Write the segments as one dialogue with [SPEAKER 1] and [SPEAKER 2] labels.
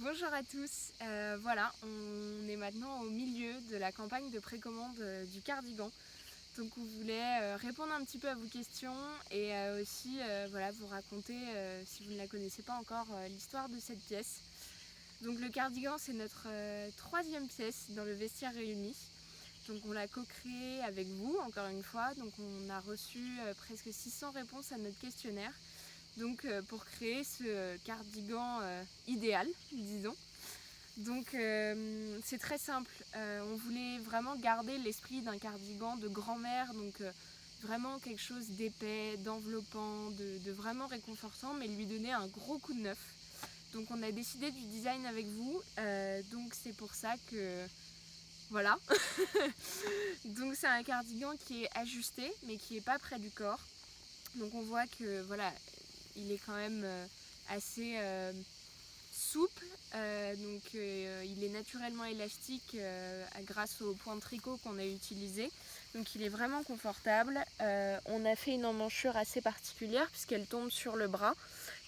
[SPEAKER 1] Bonjour à tous, voilà, on est maintenant au milieu de la campagne de précommande du cardigan. Donc on voulait répondre un petit peu à vos questions et aussi voilà, vous raconter, si vous ne la connaissez pas encore, l'histoire de cette pièce. Donc le cardigan, c'est notre troisième pièce dans le vestiaire réuni. Donc on l'a co-créé avec vous, encore une fois. Donc on a reçu presque 600 réponses à notre questionnaire. Donc pour créer ce cardigan idéal, disons. Donc c'est très simple, on voulait vraiment garder l'esprit d'un cardigan de grand-mère, donc vraiment quelque chose d'épais, d'enveloppant, de vraiment réconfortant, mais lui donner un gros coup de neuf. Donc on a décidé du design avec vous, donc c'est pour ça que voilà. Donc c'est un cardigan qui est ajusté, mais qui n'est pas près du corps. Donc on voit que voilà, il est quand même assez souple, il est naturellement élastique grâce au point de tricot qu'on a utilisé, donc il est vraiment confortable. On a fait une emmanchure assez particulière puisqu'elle tombe sur le bras,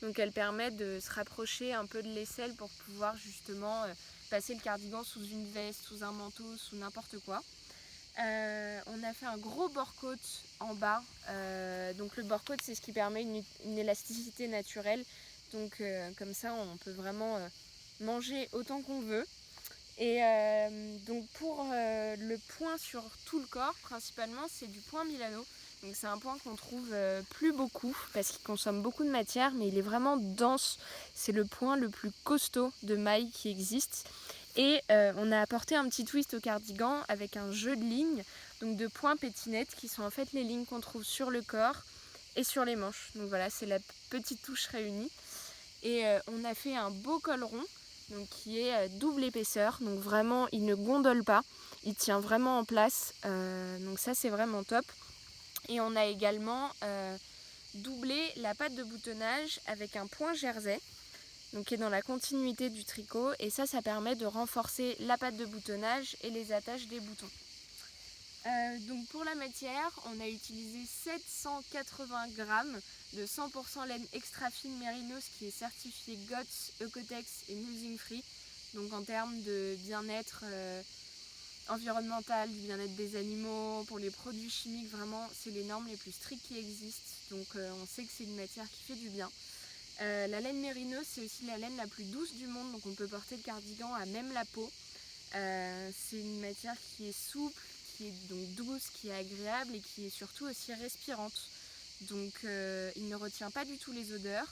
[SPEAKER 1] donc elle permet de se rapprocher un peu de l'aisselle pour pouvoir justement passer le cardigan sous une veste, sous un manteau, sous n'importe quoi. On a fait un gros bord-côte en bas, donc le bord-côte c'est ce qui permet une élasticité naturelle, donc comme ça on peut vraiment manger autant qu'on veut. Et donc pour le point sur tout le corps, principalement c'est du point Milano, donc c'est un point qu'on trouve plus beaucoup parce qu'il consomme beaucoup de matière, mais il est vraiment dense, c'est le point le plus costaud de maille qui existe. Et on a apporté un petit twist au cardigan avec un jeu de lignes, donc de points pétinettes qui sont en fait les lignes qu'on trouve sur le corps et sur les manches. Donc voilà, c'est la petite touche réunie. Et on a fait un beau col rond, donc qui est double épaisseur, donc vraiment il ne gondole pas, il tient vraiment en place, donc ça c'est vraiment top. Et on a également doublé la patte de boutonnage avec un point jersey, donc qui est dans la continuité du tricot, et ça permet de renforcer la patte de boutonnage et les attaches des boutons. Donc pour la matière, on a utilisé 780 grammes de 100% laine extra fine mérinos qui est certifiée GOTS, Ecotex et Mulesing Free. Donc en termes de bien-être environnemental, du bien-être des animaux, pour les produits chimiques, vraiment c'est les normes les plus strictes qui existent. Donc on sait que c'est une matière qui fait du bien. La laine mérinos, c'est aussi la laine la plus douce du monde, donc on peut porter le cardigan à même la peau. C'est une matière qui est souple, qui est donc douce, qui est agréable et qui est surtout aussi respirante. Donc il ne retient pas du tout les odeurs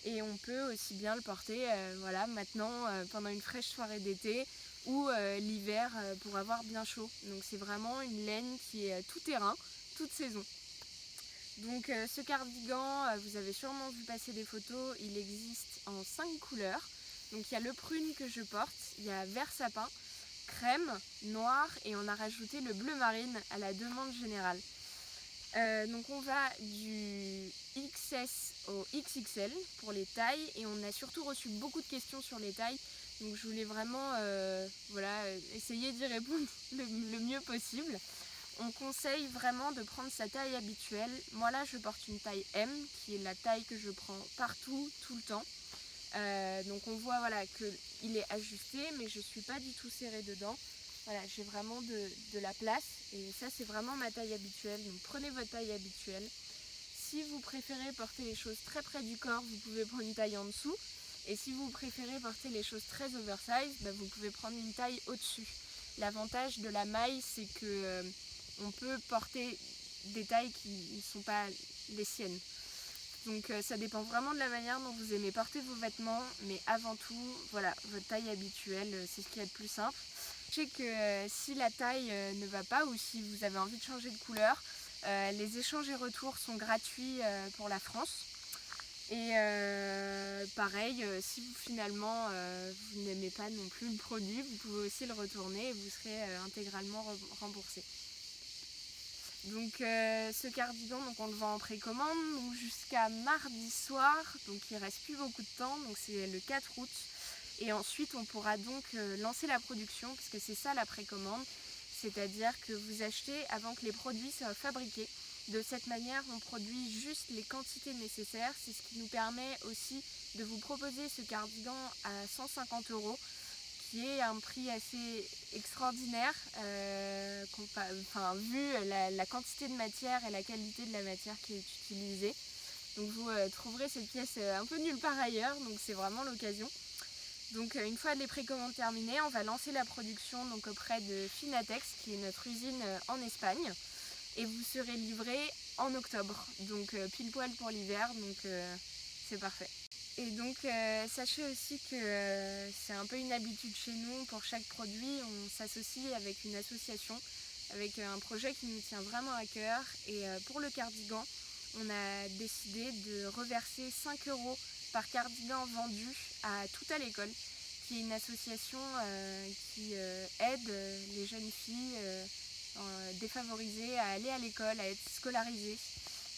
[SPEAKER 1] et on peut aussi bien le porter voilà, maintenant pendant une fraîche soirée d'été ou l'hiver pour avoir bien chaud. Donc c'est vraiment une laine qui est tout terrain, toute saison. Donc ce cardigan, vous avez sûrement vu passer des photos, il existe en 5 couleurs. Donc il y a le prune que je porte, il y a vert sapin, crème, noir et on a rajouté le bleu marine à la demande générale. Donc on va du XS au XXL pour les tailles et on a surtout reçu beaucoup de questions sur les tailles. Donc je voulais vraiment essayer d'y répondre le mieux possible. On conseille vraiment de prendre sa taille habituelle. Moi là je porte une taille M qui est la taille que je prends partout, tout le temps. Donc on voit voilà, qu'il est ajusté mais je ne suis pas du tout serrée dedans. Voilà, j'ai vraiment de la place et ça c'est vraiment ma taille habituelle. Donc prenez votre taille habituelle. Si vous préférez porter les choses très près du corps, vous pouvez prendre une taille en dessous. Et si vous préférez porter les choses très oversize, vous pouvez prendre une taille au-dessus. L'avantage de la maille, c'est que on peut porter des tailles qui ne sont pas les siennes. Donc ça dépend vraiment de la manière dont vous aimez porter vos vêtements, mais avant tout, voilà, votre taille habituelle, c'est ce qui est le plus simple. Sachez que si la taille ne va pas ou si vous avez envie de changer de couleur, les échanges et retours sont gratuits pour la France. Et pareil, si vous finalement vous n'aimez pas non plus le produit, vous pouvez aussi le retourner et vous serez intégralement remboursé. Donc ce cardigan, donc on le vend en précommande jusqu'à mardi soir, donc il reste plus beaucoup de temps, donc c'est le 4 août. Et ensuite on pourra donc lancer la production, puisque c'est ça la précommande, c'est-à-dire que vous achetez avant que les produits soient fabriqués. De cette manière, on produit juste les quantités nécessaires. C'est ce qui nous permet aussi de vous proposer ce cardigan à 150 €, qui est un prix assez extraordinaire, vu la quantité de matière et la qualité de la matière qui est utilisée. Donc vous trouverez cette pièce un peu nulle part ailleurs, donc c'est vraiment l'occasion. Donc une fois les précommandes terminées, on va lancer la production donc, auprès de Finatex, qui est notre usine en Espagne. Et vous serez livré en octobre, donc pile poil pour l'hiver, donc c'est parfait. Et donc sachez aussi que c'est un peu une habitude chez nous, pour chaque produit on s'associe avec une association, avec un projet qui nous tient vraiment à cœur. Et pour le cardigan, on a décidé de reverser 5 € par cardigan vendu à Tout à l'école, qui est une association qui aide les jeunes filles défavorisées à aller à l'école, à être scolarisées.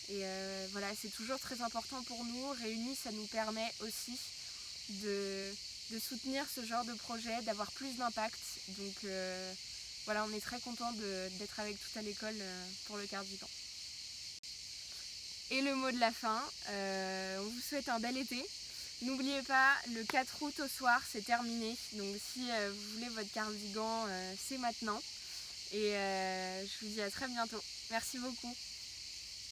[SPEAKER 1] Et voilà, c'est toujours très important pour nous. Réunis, ça nous permet aussi de soutenir ce genre de projet, d'avoir plus d'impact. Donc voilà, on est très contents d'être avec Tout à l'école pour le cardigan. Et le mot de la fin, on vous souhaite un bel été. N'oubliez pas, le 4 août au soir, c'est terminé. Donc si vous voulez votre cardigan, c'est maintenant. Et je vous dis à très bientôt. Merci beaucoup.